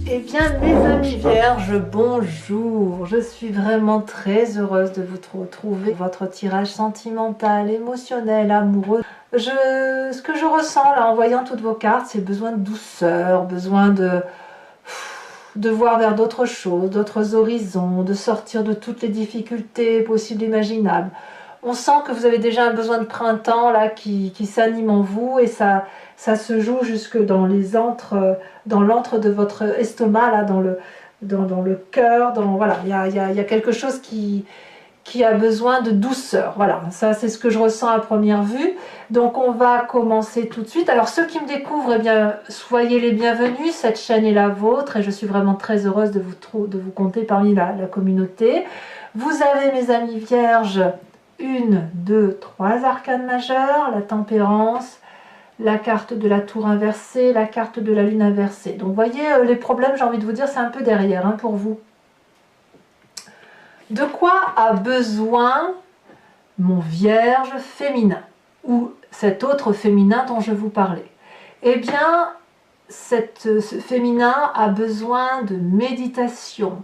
Eh bien, mes amis vierges, bonjour. Je suis vraiment très heureuse de vous retrouver. Votre tirage sentimental, émotionnel, amoureux. Ce que je ressens là en voyant toutes vos cartes, c'est besoin de douceur, besoin de voir vers d'autres choses, d'autres horizons, de sortir de toutes les difficultés possibles et imaginables. On sent que vous avez déjà un besoin de printemps là qui s'anime en vous et ça se joue jusque dans dans l'antre de votre estomac, là, dans le cœur, voilà, il y a quelque chose qui a besoin de douceur. Voilà, ça c'est ce que je ressens à première vue. Donc on va commencer tout de suite. Alors ceux qui me découvrent, eh bien, soyez les bienvenus, cette chaîne est la vôtre et je suis vraiment très heureuse de vous compter parmi la communauté. Vous avez, mes amis vierges, 1, 2, 3 arcanes majeures, la tempérance, la carte de la tour inversée, la carte de la lune inversée. Donc vous voyez, les problèmes, j'ai envie de vous dire, c'est un peu derrière pour vous. De quoi a besoin mon vierge féminin ou cet autre féminin dont je vous parlais? Eh bien, ce féminin a besoin de méditation,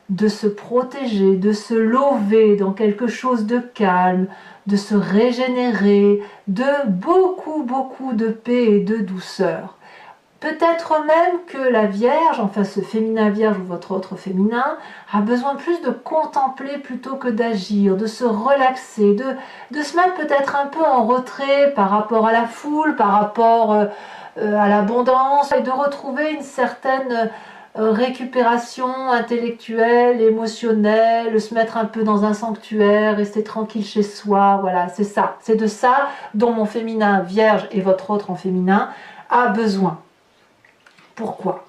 de se protéger, de se lever dans quelque chose de calme, de se régénérer, de beaucoup de paix et de douceur. Peut-être même que la Vierge, enfin ce féminin Vierge ou votre autre féminin, a besoin plus de contempler plutôt que d'agir, de se relaxer, de se mettre peut-être un peu en retrait par rapport à la foule, par rapport à l'abondance, et de retrouver une certaine récupération intellectuelle, émotionnelle, se mettre un peu dans un sanctuaire, rester tranquille chez soi, voilà, c'est ça. C'est de ça dont mon féminin Vierge et votre autre en féminin a besoin. Pourquoi?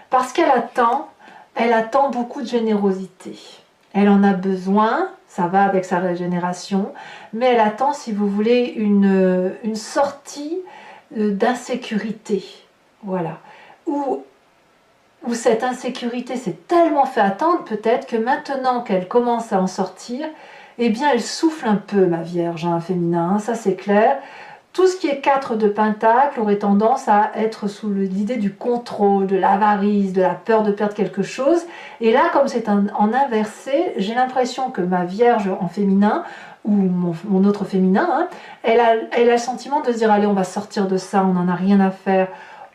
Parce qu'elle attend beaucoup de générosité. Elle en a besoin, ça va avec sa régénération, mais elle attend, si vous voulez, une sortie d'insécurité. Voilà. Où cette insécurité s'est tellement fait attendre, peut-être que maintenant qu'elle commence à en sortir, eh bien elle souffle un peu, ma Vierge, féminin, ça c'est clair. Tout ce qui est 4 de Pentacle aurait tendance à être sous l'idée du contrôle, de l'avarice, de la peur de perdre quelque chose. Et là, comme c'est en inversé, j'ai l'impression que ma Vierge en féminin, ou mon autre féminin, elle a le sentiment de se dire, allez, on va sortir de ça, on n'en a rien à faire,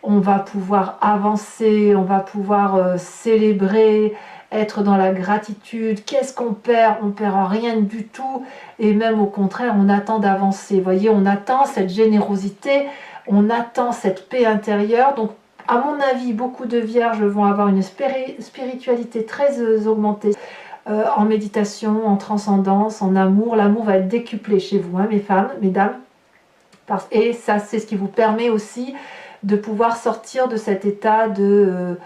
on va pouvoir avancer, on va pouvoir célébrer, être dans la gratitude. Qu'est-ce qu'on perd? On perd rien du tout, et même au contraire, on attend d'avancer. Vous voyez, on attend cette générosité, on attend cette paix intérieure. Donc, à mon avis, beaucoup de vierges vont avoir une spiritualité très augmentée en méditation, en transcendance, en amour. L'amour va être décuplé chez vous, mes femmes, mesdames. Et ça, c'est ce qui vous permet aussi de pouvoir sortir de cet état de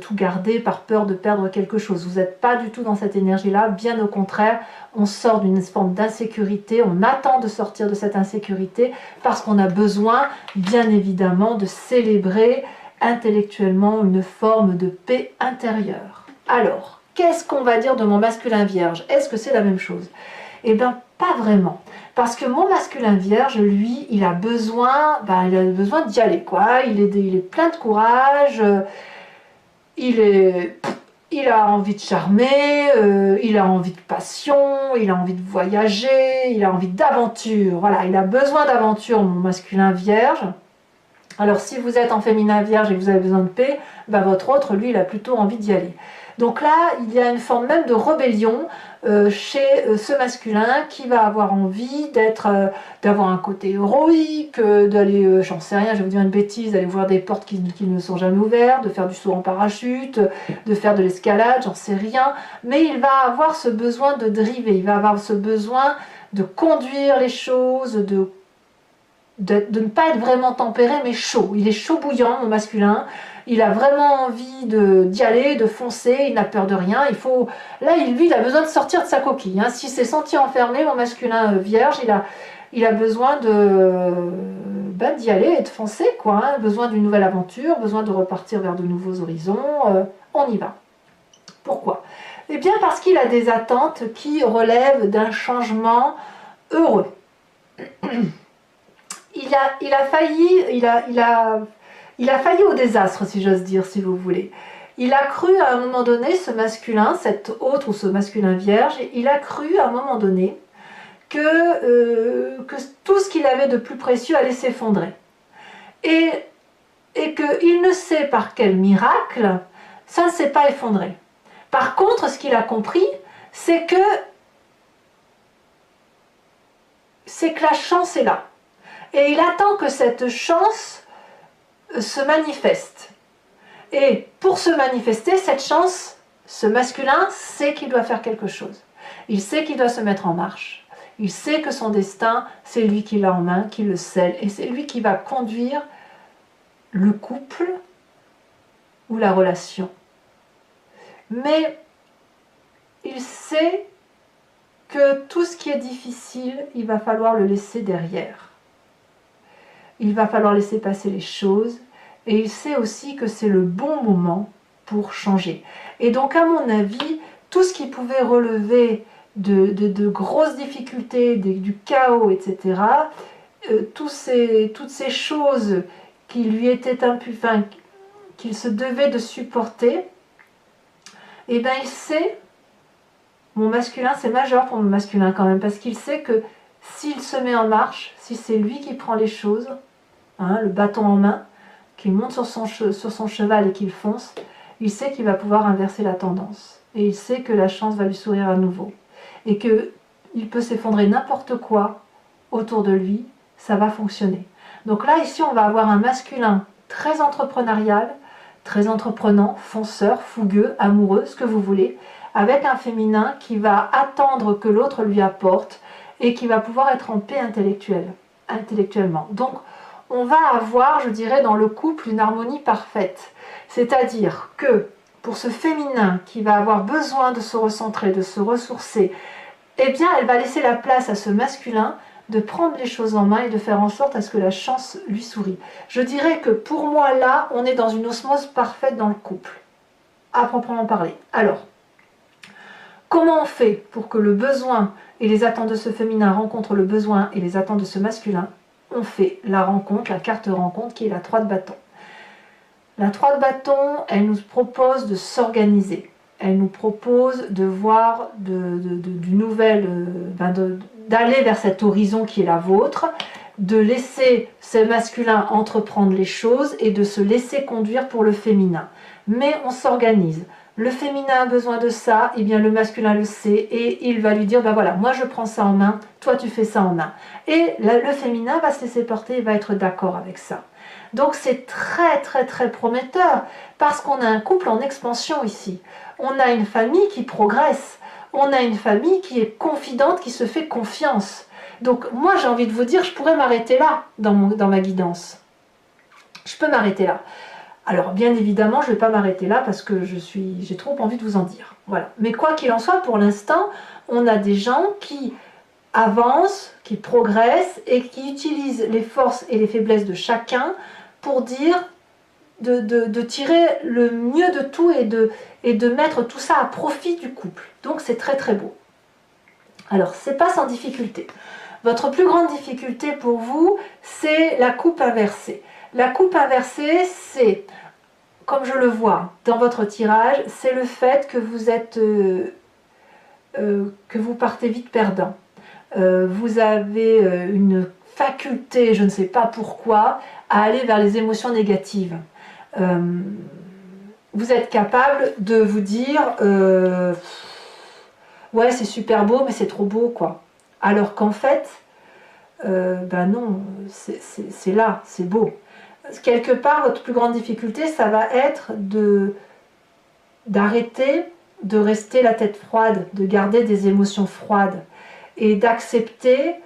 tout garder par peur de perdre quelque chose. Vous n'êtes pas du tout dans cette énergie-là, bien au contraire, on sort d'une forme d'insécurité, on attend de sortir de cette insécurité parce qu'on a besoin, bien évidemment, de célébrer intellectuellement une forme de paix intérieure. Alors, qu'est-ce qu'on va dire de mon masculin vierge? Est-ce que c'est la même chose? Eh bien, pas vraiment. Parce que mon masculin vierge, lui, il a besoin d'y aller, quoi. Il est plein de courage, il a envie de charmer, il a envie de passion, il a envie de voyager, il a envie d'aventure. Voilà, il a besoin d'aventure, mon masculin vierge. Alors, si vous êtes en féminin vierge et que vous avez besoin de paix, votre autre, lui, il a plutôt envie d'y aller. Donc là, il y a une forme même de rébellion chez ce masculin qui va avoir envie d'avoir un côté héroïque, d'aller, j'en sais rien, je vais vous dire une bêtise, d'aller ouvrir des portes qui ne sont jamais ouvertes, de faire du saut en parachute, de faire de l'escalade, j'en sais rien. Mais il va avoir ce besoin de driver, il va avoir ce besoin de conduire les choses, de ne pas être vraiment tempéré mais chaud. Il est chaud bouillant, mon masculin. Il a vraiment envie d'y aller, de foncer, il n'a peur de rien. Là, il a besoin de sortir de sa coquille. S'il s'est senti enfermé, mon masculin vierge, il a besoin d'y aller et de foncer, quoi. Besoin d'une nouvelle aventure, besoin de repartir vers de nouveaux horizons. On y va. Pourquoi? Eh bien, parce qu'il a des attentes qui relèvent d'un changement heureux. Il a failli au désastre, si j'ose dire, si vous voulez. Il a cru à un moment donné, ce masculin, cet autre ou ce masculin vierge, il a cru à un moment donné que tout ce qu'il avait de plus précieux allait s'effondrer. Et qu'il ne sait par quel miracle, ça ne s'est pas effondré. Par contre, ce qu'il a compris, c'est que la chance est là. Et il attend que cette chance se manifeste. Et pour se manifester, cette chance, ce masculin sait qu'il doit faire quelque chose. Il sait qu'il doit se mettre en marche. Il sait que son destin, c'est lui qui l'a en main, qui le scelle. Et c'est lui qui va conduire le couple ou la relation. Mais il sait que tout ce qui est difficile, il va falloir le laisser derrière. Il va falloir laisser passer les choses. Et il sait aussi que c'est le bon moment pour changer. Et donc, à mon avis, tout ce qui pouvait relever de grosses difficultés, du chaos, etc., toutes ces choses qui lui étaient qu'il se devait de supporter, et bien il sait, mon masculin, c'est majeur pour mon masculin quand même, parce qu'il sait que s'il se met en marche, si c'est lui qui prend les choses, le bâton en main, qu'il monte sur son cheval et qu'il fonce, il sait qu'il va pouvoir inverser la tendance. Et il sait que la chance va lui sourire à nouveau. Et qu'il peut s'effondrer n'importe quoi autour de lui, ça va fonctionner. Donc là, ici, on va avoir un masculin très entrepreneurial, très entreprenant, fonceur, fougueux, amoureux, ce que vous voulez, avec un féminin qui va attendre que l'autre lui apporte et qui va pouvoir être en paix intellectuellement. Donc, on va avoir, je dirais, dans le couple une harmonie parfaite. C'est-à-dire que pour ce féminin qui va avoir besoin de se recentrer, de se ressourcer, eh bien, elle va laisser la place à ce masculin de prendre les choses en main et de faire en sorte à ce que la chance lui sourie. Je dirais que pour moi, là, on est dans une osmose parfaite dans le couple, à proprement parler. Alors, comment on fait pour que le besoin et les attentes de ce féminin rencontrent le besoin et les attentes de ce masculin? On fait la rencontre, la carte rencontre qui est la 3 de bâton. La 3 de bâton, elle nous propose de s'organiser. Elle nous propose de voir du nouvel, d'aller vers cet horizon qui est la vôtre, de laisser ce masculin entreprendre les choses et de se laisser conduire pour le féminin. Mais on s'organise. Le féminin a besoin de ça, et bien le masculin le sait et il va lui dire, ben voilà, moi je prends ça en main, toi tu fais ça en main. Et le féminin va se laisser porter et va être d'accord avec ça. Donc c'est très très très prometteur parce qu'on a un couple en expansion ici. On a une famille qui progresse, on a une famille qui est confidente, qui se fait confiance. Donc moi j'ai envie de vous dire, je pourrais m'arrêter là dans ma guidance. Je peux m'arrêter là. Alors bien évidemment, je ne vais pas m'arrêter là parce que j'ai trop envie de vous en dire. Voilà. Mais quoi qu'il en soit, pour l'instant, on a des gens qui avancent, qui progressent et qui utilisent les forces et les faiblesses de chacun pour dire de tirer le mieux de tout et de mettre tout ça à profit du couple. Donc c'est très très beau. Alors c'est pas sans difficulté. Votre plus grande difficulté pour vous, c'est la coupe inversée. La coupe inversée, c'est, comme je le vois dans votre tirage, c'est le fait que vous partez vite perdant. Vous avez une faculté, je ne sais pas pourquoi, à aller vers les émotions négatives. Vous êtes capable de vous dire ouais, c'est super beau, mais c'est trop beau, quoi. Alors qu'en fait, ben non, c'est là, c'est beau. Quelque part, votre plus grande difficulté, ça va être d'arrêter de rester la tête froide, de garder des émotions froides et d'accepter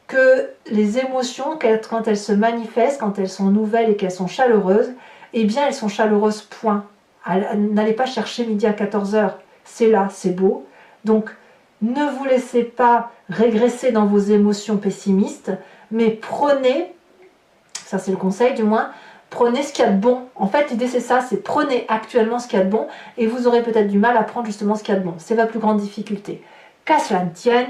que les émotions, quand elles se manifestent, quand elles sont nouvelles et qu'elles sont chaleureuses, eh bien elles sont chaleureuses, point. N'allez pas chercher midi à 14h, c'est là, c'est beau. Donc ne vous laissez pas régresser dans vos émotions pessimistes, mais prenez, ça c'est le conseil du moins, prenez ce qu'il y a de bon. En fait, l'idée c'est ça, c'est prenez actuellement ce qu'il y a de bon et vous aurez peut-être du mal à prendre justement ce qu'il y a de bon. C'est votre plus grande difficulté. Qu'à cela ne tienne,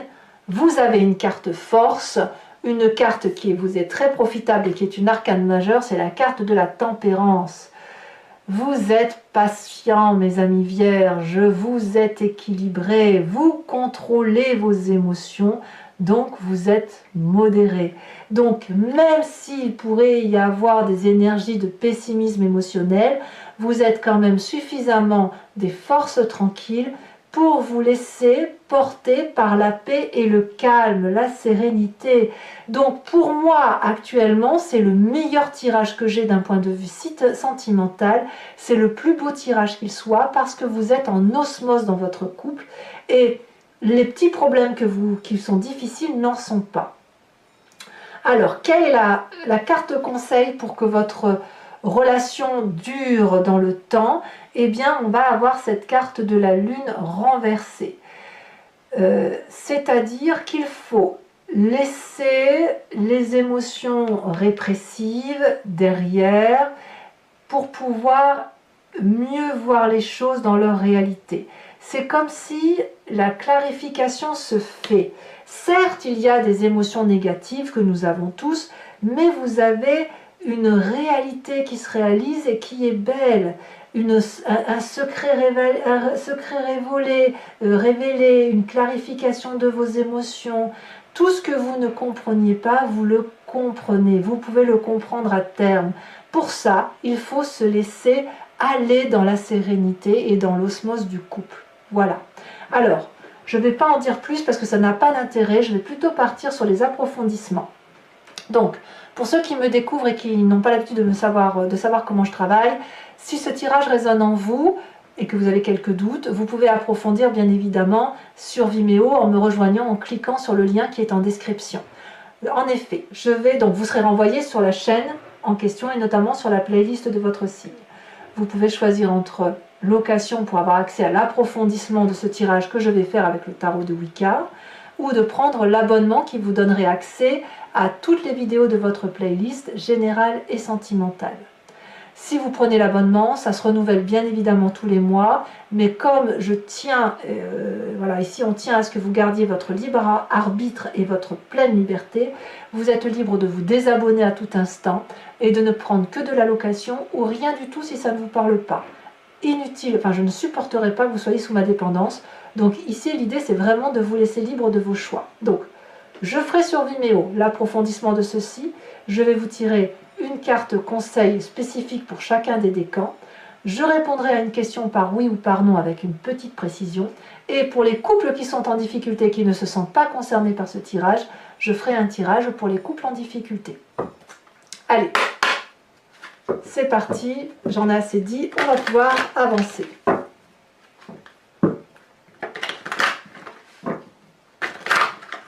vous avez une carte force, une carte qui vous est très profitable et qui est une arcane majeure, c'est la carte de la tempérance. Vous êtes patient, mes amis vierges, vous êtes équilibrés, vous contrôlez vos émotions, donc vous êtes modérés. Donc même s'il pourrait y avoir des énergies de pessimisme émotionnel, vous êtes quand même suffisamment des forces tranquilles pour vous laisser porter par la paix et le calme, la sérénité. Donc pour moi, actuellement, c'est le meilleur tirage que j'ai d'un point de vue sentimental. C'est le plus beau tirage qu'il soit parce que vous êtes en osmose dans votre couple et les petits problèmes qui sont difficiles n'en sont pas. Alors, quelle est la carte conseil pour que votre relation dure dans le temps? Eh bien, on va avoir cette carte de la lune renversée. C'est-à-dire qu'il faut laisser les émotions répressives derrière pour pouvoir mieux voir les choses dans leur réalité. C'est comme si la clarification se fait. Certes, il y a des émotions négatives que nous avons tous, mais vous avez une réalité qui se réalise et qui est belle. Un secret révélé, une clarification de vos émotions. Tout ce que vous ne compreniez pas, vous le comprenez. Vous pouvez le comprendre à terme. Pour ça, il faut se laisser aller dans la sérénité et dans l'osmose du couple. Voilà. Alors, je ne vais pas en dire plus parce que ça n'a pas d'intérêt. Je vais plutôt partir sur les approfondissements. Donc, pour ceux qui me découvrent et qui n'ont pas l'habitude de savoir comment je travaille, si ce tirage résonne en vous et que vous avez quelques doutes, vous pouvez approfondir bien évidemment sur Vimeo en me rejoignant en cliquant sur le lien qui est en description. En effet, vous serez renvoyé sur la chaîne en question et notamment sur la playlist de votre signe. Vous pouvez choisir entre location pour avoir accès à l'approfondissement de ce tirage que je vais faire avec le tarot de Wicca, ou de prendre l'abonnement qui vous donnerait accès à toutes les vidéos de votre playlist générale et sentimentale. Si vous prenez l'abonnement, ça se renouvelle bien évidemment tous les mois, mais comme je tiens, voilà, ici on tient à ce que vous gardiez votre libre arbitre et votre pleine liberté, vous êtes libre de vous désabonner à tout instant et de ne prendre que de la location ou rien du tout si ça ne vous parle pas. Inutile, enfin je ne supporterai pas que vous soyez sous ma dépendance, donc ici l'idée c'est vraiment de vous laisser libre de vos choix. Donc je ferai sur Vimeo l'approfondissement de ceci, je vais vous tirer une carte conseil spécifique pour chacun des décans. Je répondrai à une question par oui ou par non avec une petite précision. Et pour les couples qui sont en difficulté et qui ne se sentent pas concernés par ce tirage, je ferai un tirage pour les couples en difficulté. Allez, c'est parti, j'en ai assez dit, on va pouvoir avancer.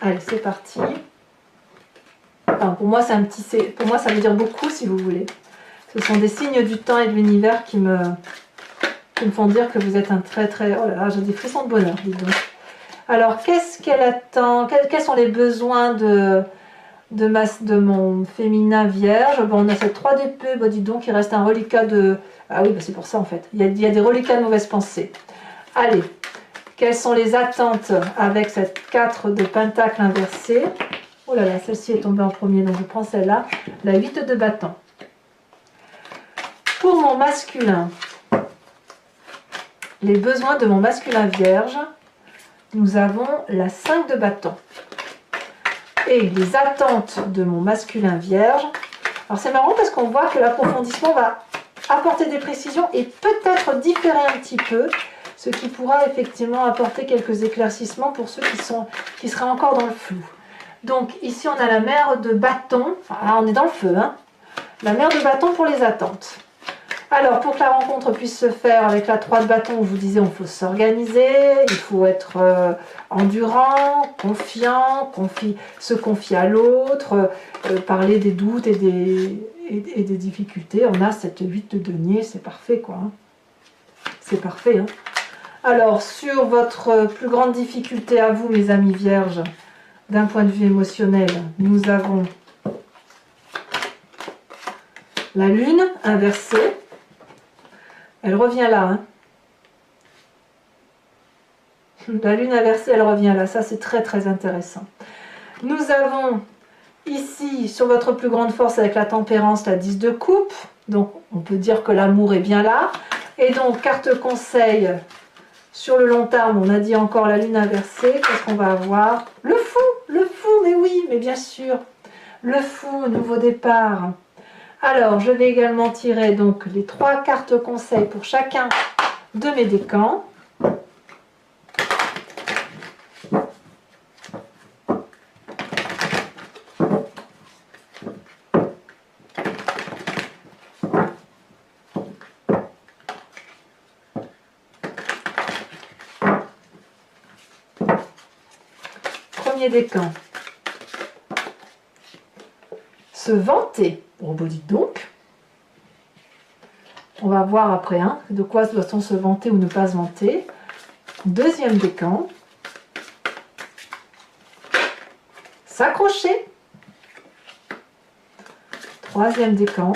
Allez, c'est parti. Enfin, pour moi, ça veut dire beaucoup, si vous voulez. Ce sont des signes du temps et de l'univers qui me font dire que vous êtes un très... Oh là là, j'ai des frissons de bonheur, dites donc. Alors, qu'est-ce qu'elle attend? Quels sont les besoins de mon féminin vierge? Bon, on a cette 3 d'épée, bah, dites donc, il reste un reliquat de... Ah oui, bah, c'est pour ça, en fait. Il y a des reliquats de mauvaises pensées. Allez, quelles sont les attentes avec cette 4 de pentacle inversée? Oh là là, celle-ci est tombée en premier, donc je prends celle-là. La 8 de bâton. Pour mon masculin, les besoins de mon masculin vierge, nous avons la 5 de bâton. Et les attentes de mon masculin vierge. Alors c'est marrant parce qu'on voit que l'approfondissement va apporter des précisions et peut-être différer un petit peu, ce qui pourra effectivement apporter quelques éclaircissements pour ceux qui seraient encore dans le flou. Donc ici on a la mère de bâton, enfin là on est dans le feu, hein. La mère de bâton pour les attentes. Alors pour que la rencontre puisse se faire avec la 3 de bâton, je vous disais on faut s'organiser, il faut être endurant, confiant, se confier à l'autre, parler des doutes et des difficultés. On a cette 8 de denier, c'est parfait quoi. Hein. C'est parfait. Hein. Alors sur votre plus grande difficulté à vous mes amis vierges, d'un point de vue émotionnel, nous avons la lune inversée. Elle revient là. Hein. La lune inversée, elle revient là. Ça, c'est très très intéressant. Nous avons ici, sur votre plus grande force avec la tempérance, la 10 de coupe. Donc on peut dire que l'amour est bien là. Et donc carte conseil, sur le long terme, on a dit encore la lune inversée. Qu'est-ce qu'on va avoir? Le fou, mais oui, mais bien sûr. Le fou, nouveau départ. Alors, je vais également tirer donc les 3 cartes conseils pour chacun de mes décans. Premier décan. Se vanter. Bon, bah dites donc. On va voir après de quoi doit-on se vanter ou ne pas se vanter. Deuxième décan. S'accrocher. Troisième décan.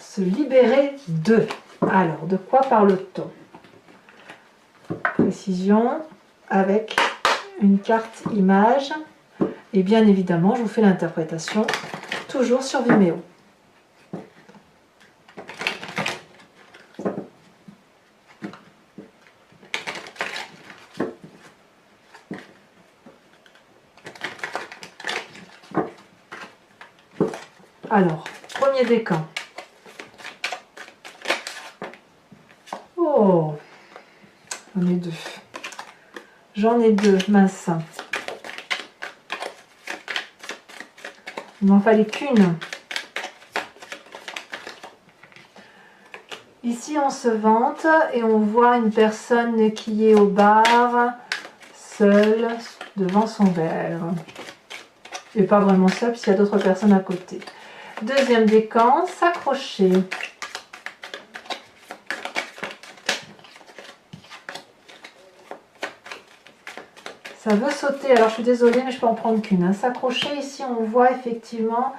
Se libérer d'eux. Alors, de quoi parle-t-on? Précision avec une carte image. Et bien évidemment, je vous fais l'interprétation toujours sur Vimeo. Alors, premier décan. Oh, j'en ai deux. J'en ai deux, mince. Il m'en fallait qu'une. Ici, on se vante et on voit une personne qui est au bar, seule, devant son verre. Et pas vraiment seule, puisqu'il y a d'autres personnes à côté. Deuxième décan, s'accrocher. Ça veut sauter, alors je suis désolée, mais je peux en prendre qu'une. S'accrocher, ici, on voit effectivement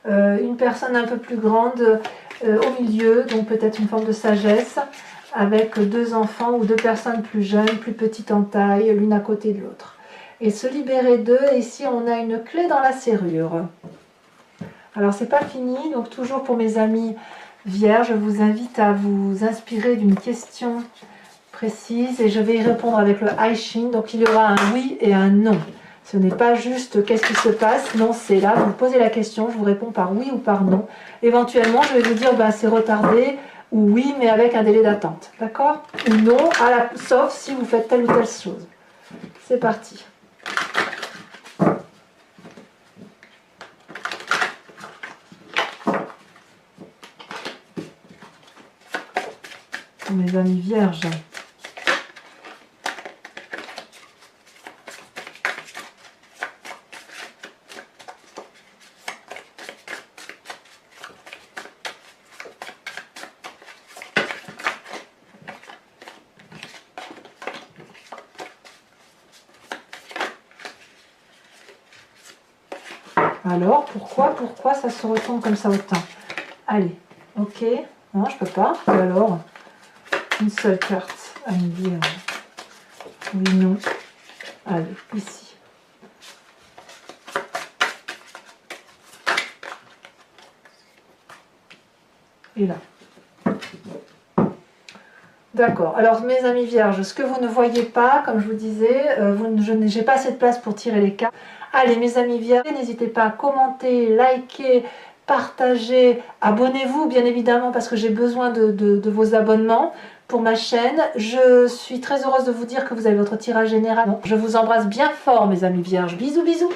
une personne un peu plus grande au milieu, donc peut-être une forme de sagesse, avec 2 enfants ou 2 personnes plus jeunes, plus petites en taille, l'une à côté de l'autre. Et se libérer d'eux, ici, on a une clé dans la serrure. Alors, c'est pas fini, donc toujours pour mes amis vierges, je vous invite à vous inspirer d'une question précise et je vais y répondre avec le I Ching. Donc il y aura un oui et un non. Ce n'est pas juste qu'est-ce qui se passe, non, c'est là, vous me posez la question, je vous réponds par oui ou par non. Éventuellement, je vais vous dire c'est retardé ou oui, mais avec un délai d'attente, d'accord? Ou non, sauf si vous faites telle ou telle chose. C'est parti. Pour mes amis vierges. Alors, pourquoi ça se retourne comme ça autant? Allez, ok, non, je peux pas. Et alors, une seule carte à me dire oui, non. Allez, ici. Et là. D'accord. Alors, mes amis vierges, ce que vous ne voyez pas, comme je vous disais, je n'ai pas assez de place pour tirer les cartes. Allez, mes amis vierges, n'hésitez pas à commenter, liker, partager, abonnez-vous, bien évidemment, parce que j'ai besoin de vos abonnements pour ma chaîne. Je suis très heureuse de vous dire que vous avez votre tirage général. Je vous embrasse bien fort, mes amis vierges. Bisous, bisous.